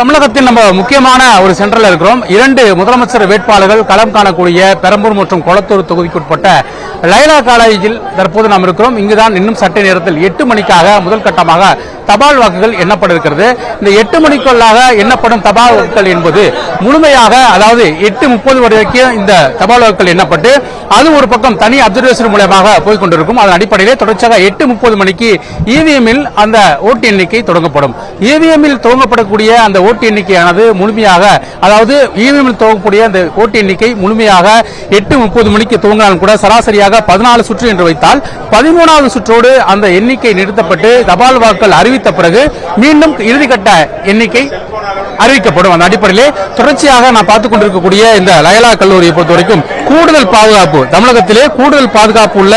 தமிழகத்தின் நம்ம முக்கியமான ஒரு சென்டர்ல இருக்கிறோம். இரண்டு முதலமைச்சர் வேட்பாளர்கள் களம் காணக்கூடிய பெரம்பூர் மற்றும் கொளத்தூர் தொகுதிக்குட்பட்ட லைலா காலேஜில் தற்போது நாம் இருக்கிறோம். இங்குதான் இன்னும் சட்ட நேரத்தில் 8 மணிக்காக முதல் கட்டமாக தபால் வாக்குகள் எண்ணப்பட இருக்கிறது. இந்த 8 மணிக்குள்ளாக எண்ணப்படும் தபால் வாக்குகள் என்பது முழுமையாக, அதாவது 8:30 வரைக்கும் இந்த தபால் வாக்குகள் எண்ணப்பட்டு அது ஒரு பக்கம் தனி அப்சர்வேஷன் மூலமாக போய்கொண்டிருக்கும். அதன் அடிப்படையில் தொடர்ச்சியாக 8:30 மணிக்கு இவிஎம்மில் அந்த ஓட்டு எண்ணிக்கை தொடங்கப்படும். இவிஎம்மில் துவங்கப்படக்கூடிய அந்த ஓட்டு எண்ணிக்கையானது முழுமையாக, அதாவது இவிஎம்மில் துவங்கக்கூடிய அந்த ஓட்டு எண்ணிக்கை முழுமையாக 8:30 மணிக்கு துவங்கினாலும் கூட சராசரியாக 14 சுற்று என்று வைத்தால் 13வது சுற்றோடு அந்த எண்ணிக்கை நிறுத்தப்பட்டு தபால் வாக்குகள் அறிவித்த பிறகு மீண்டும் இறுதிக்கட்ட எண்ணிக்கை அறிவிக்கப்படும். அந்த அடிப்படையிலே தொடர்ச்சியாக நான் பார்த்துக் கொண்டிருக்கக்கூடிய இந்த லயலா கல்லூரியை பொறுத்தவரைக்கும் கூடுதல் பாதுகாப்பு, தமிழகத்திலே கூடுதல் பாதுகாப்பு உள்ள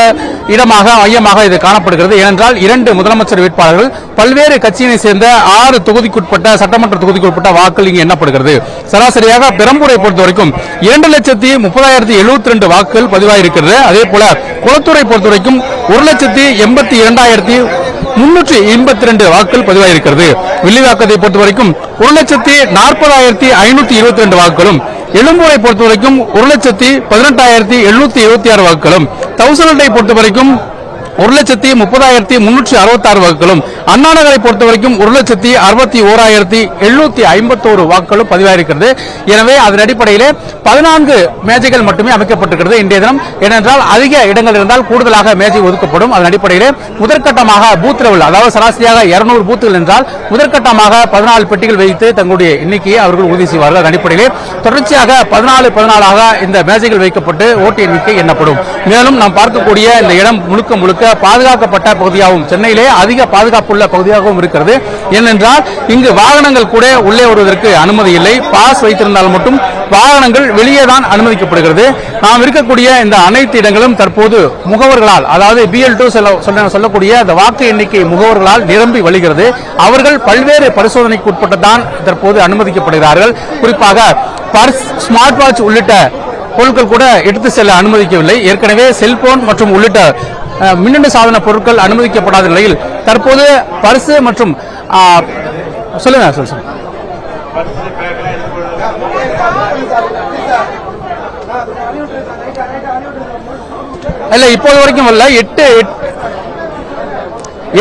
இடமாக, மையமாக இது காணப்படுகிறது. ஏனென்றால் 2 முதலமைச்சர் வேட்பாளர்கள் பல்வேறு கட்சியினை சேர்ந்த 6 தொகுதிக்குட்பட்ட சட்டமன்ற தொகுதிக்குட்பட்ட வாக்குகள் இங்கு எண்ணப்படுகிறது. சராசரியாக பெரம்பூரை பொறுத்தவரைக்கும் 2,30,72 வாக்குகள் பதிவாயிருக்கிறது. அதே போல குளத்தூரை பொறுத்தவரைக்கும் 1,82,382 வாக்குகள் பதிவாயிருக்கிறது. வில்லிவாக்கத்தை பொறுத்தவரைக்கும் 1,40,522 வாக்குகளும், எழும்பூரை பொறுத்தவரைக்கும் 1,18,726 வாக்குகளும், தௌசண்டை பொறுத்தவரைக்கும் 1,30,366 வாக்குகளும், அண்ணாநகரை பொறுத்தவரைக்கும் 1,61,751 வாக்குகளும் பதிவாயிருக்கிறது. எனவே அதன் அடிப்படையிலே 14 மேஜைகள் மட்டுமே அமைக்கப்பட்டிருக்கிறது இன்றைய தினம். ஏனென்றால் அதிக இடங்கள் இருந்தால் கூடுதலாக மேஜை ஒதுக்கப்படும். அதன் அடிப்படையிலே முதற்கட்டமாக பூத் லெவல், அதாவது சராசரியாக 200 பூத்துகள் என்றால் முதற்கட்டமாக 14 பெட்டிகள் வைத்து தங்களுடைய எண்ணிக்கையை அவர்கள் உறுதி செய்வார்கள். அதன் அடிப்படையிலே தொடர்ச்சியாக 14 இந்த மேஜைகள் வைக்கப்பட்டு ஓட்டு எண்ணிக்கை எண்ணப்படும். மேலும் நாம் பார்க்கக்கூடிய இந்த இடம் முழுக்க முழுக்க பாதுகாக்கப்பட்ட பகுதியாகவும், சென்னையிலே அதிக பாதுகாப்புள்ள பகுதியாகவும் இருக்கிறது. ஏனென்றால் இங்கு வாகனங்கள் கூட உள்ளே வருவதற்கு அனுமதி இல்லை. பாஸ் வைத்திருந்தால் மட்டும் வாகனங்கள் வெளியே தான் அனுமதிக்கப்படுகிறது. நாம் இருக்கக்கூடிய இந்த அனைத்து இடங்களும் தற்போது முகவர்களால், அதாவது BL2 சொல்லக்கூடிய இந்த வாக்கு எண்ணிக்கை முகவர்களால் நிரம்பி வழிகிறது. அவர்கள் பல்வேறு பரிசோதனைக்கு உட்பட்டுதான் தற்போது அனுமதிக்கப்படுகிறார்கள். குறிப்பாக பர்ஸ், ஸ்மார்ட் வாட்ச் உள்ளிட்ட பொருட்கள் கூட எடுத்து செல்ல அனுமதிக்கவில்லை. ஏற்கனவே செல்போன் மற்றும் உள்ளிட்ட மின்னணு சாதன பொருட்கள் அனுமதிக்கப்படாத நிலையில் தற்போது பரிசு மற்றும் சொல்லுங்க இல்ல, இப்போது வரைக்கும் இல்ல.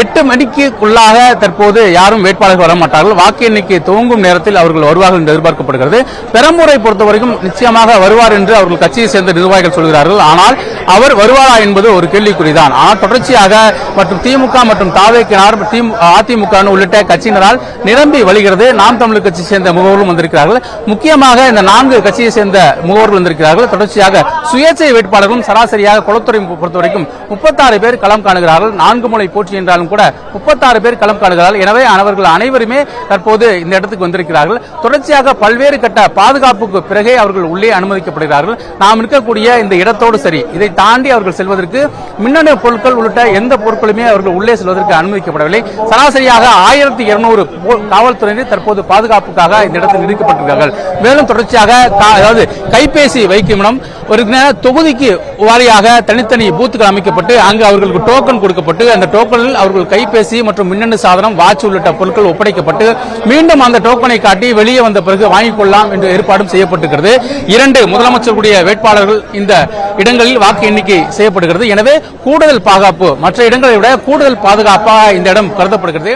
8 மணிக்குள்ளாக தற்போது யாரும் வேட்பாளர்கள் வர மாட்டார்கள். வாக்கு எண்ணிக்கை துவங்கும் நேரத்தில் அவர்கள் வருவார்கள் என்று எதிர்பார்க்கப்படுகிறது. பெரம்பூரை பொறுத்தவரைக்கும் நிச்சயமாக வருவார் என்று அவர்கள் கட்சியை சேர்ந்த நிர்வாகிகள் சொல்கிறார்கள். ஆனால் அவர் வருவாரா என்பது ஒரு கேள்விக்குறிதான். ஆனால் தொடர்ச்சியாக மற்றும் திமுக மற்றும் தாவேக்கினார், அதிமுக உள்ளிட்ட கட்சியினரால் நிரம்பி வழிகிறது. நாம் தமிழர் கட்சியை சேர்ந்த முகவர்களும் வந்திருக்கிறார்கள். முக்கியமாக இந்த 4 கட்சியை சேர்ந்த முகவர்கள் வந்திருக்கிறார்கள். தொடர்ச்சியாக சுயேட்சை வேட்பாளர்களும் சராசரியாக குளத்துறை பொறுத்தவரைக்கும் 36 பேர் களம் காணுகிறார்கள். 4 முறை போட்டி என்றால் கூட 36 பேர் களம் காணுகிறார்கள். எனவே அவர்கள் அனைவருமே தற்போது இந்த இடத்துக்கு வந்திருக்கிறார்கள். தொடர்ச்சியாக பல்வேறு கட்ட பாதுகாப்புக்கு பிறகே அவர்கள் உள்ளே அனுமதிக்கப்படுகிறார்கள். நாம் இருக்கக்கூடிய இந்த இடத்தோடு சரி, இதை தாண்டி அவர்கள் செல்வதற்கு மின்னணு பொருட்கள் உள்ளிட்ட எந்த பொருட்களுமே அவர்கள் உள்ளே செல்வதற்கு அனுமதிக்கப்படவில்லை. சராசரியாக 1200 காவல்துறையினர் தற்போது பாதுகாப்புக்காக இந்த இடத்தில் நிறுத்தப்பட்டிருக்கிறார்கள். மேலும் தொடர்ச்சியாக அதாவது கைபேசி வைக்கும் இடம் ஒரு தொகுதிக்கு வாரியாக தனித்தனி பூத்துகள் அமைக்கப்பட்டு அங்கு அவர்களுக்கு டோக்கன் கொடுக்கப்பட்டு அந்த டோக்கனில் அவர்கள் கைபேசி மற்றும் மின்னணு சாதனம், வாட்ச் உள்ளிட்ட பொருட்கள் ஒப்படைக்கப்பட்டு மீண்டும் அந்த டோக்கனை காட்டி வெளியே வந்த பிறகு வாங்கிக் கொள்ளலாம் என்று ஏற்பாடும் செய்யப்பட்டிருக்கிறது. 2 முதலமைச்சருடைய வேட்பாளர்கள் இந்த இடங்களில் வாக்கு எண்ணிக்கை செய்யப்படுகிறது. எனவே கூடுதல் பாதுகாப்பு, மற்ற இடங்களை விட கூடுதல் பாதுகாப்பாக இந்த இடம் கருதப்படுகிறது.